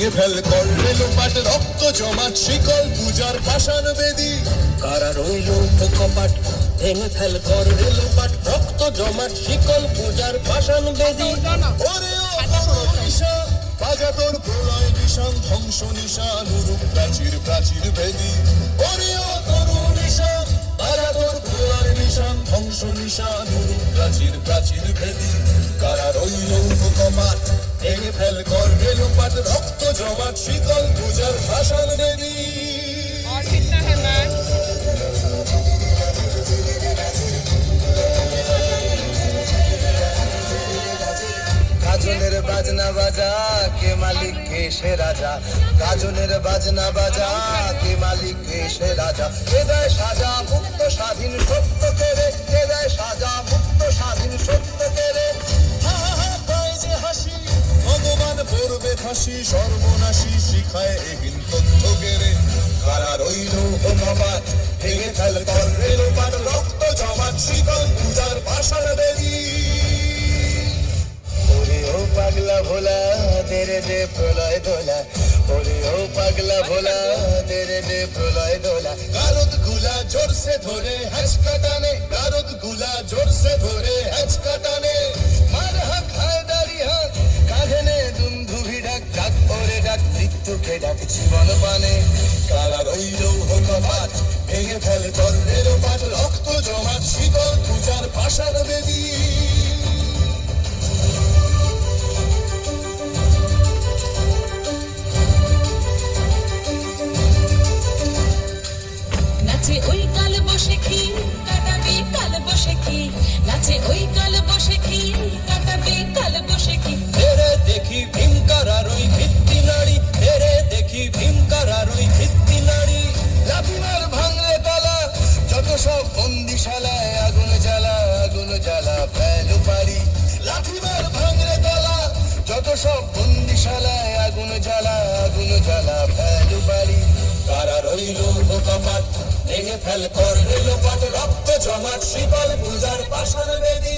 ভেঙে ফেল করলে লোপাট রক্ত জমাট শিকল পূজার পাষাণ বেদী কারা রইল কপাট ভেঙে ফেল করলে লোপাট রক্ত জমাট শিকল পূজার পাষাণ বেদী ওরে ও নিশা বাজা তোর প্রলয় নিশান ধ্বংস নিশান উরুপ প্রাচীর প্রাচীর বেদী ওরে ও তরুণ নিশা বাজা তোর প্রলয় নিশান ধ্বংস নিশান উরুপ প্রাচীর প্রাচীর বেদী কারা রইল কপাট ভেঙে ফেল করলে লোপাট রক্ত জমাট শিকল পূজার পাষাণ বেদী। और कितना है मैच? গাজনের বাজনা বাজা কে মালিক কে সে রাজা গাজনের বাজনা বাজা কে মালিক কে সে রাজা কে দেয় সাজা মুক্ত স্বাধীন সত্য কেড়ে কে দেয় সাজা মুক্ত স্বাধীন সত্য কেড়ে হা হা হা পায় যে হাসি ভগবান পড়বে ফাঁসি সর্বনাশী শিখায় এহীন তথ্য কেড়ে কারা রইল কপাট ভেঙে ফেল করলে লোপাট রক্ত জমাট শিকল পূজার পাষাণ বেদী ওরে ও পাগলা ভোলা তেরে দে প্রলয় দোলা ওরে ও পাগলা ভোলা তেরে দে প্রলয় দোলা গারদ গুলা জোরসে ধরে হ্যাচকা টানে গারদ গুলা জোরসে ধরে হ্যাচকা টানে মার হাক হায় দাড়ি হাক কাঁধে নে দুন্ধুভি ডাক ডাক ওরে ডাক মৃত্যুকে ডাক জীবন পানে কারা রইল কপাট ভেঙে ফেল করলে লোপাট রক্ত জমাট শিকল পূজার পাষাণ বেদী নাচে ওই কাল বসে কি কাটাবে কাল বসে কি নাচে ওই কাল বসে কি কাটাবে কাল বসে কি তেরে দেখি ভীমকার আর ওই ভিত্তি নারী তেরে দেখি ভীমকার আর ওই ভিত্তি নারী লাফিমার ভাঙলে তালা যত সব বন্দিশালায় আগুন জ্বালা ফেলু পারি লাফিমার ভাঙলে তালা যত সব বন্দিশালায় আগুন জ্বালা ফেলু পারি কারা রইল কপাট ভেঙে ফেল করলে লোপাট রক্ত জমাট শিকল পূজার পাষাণ বেদী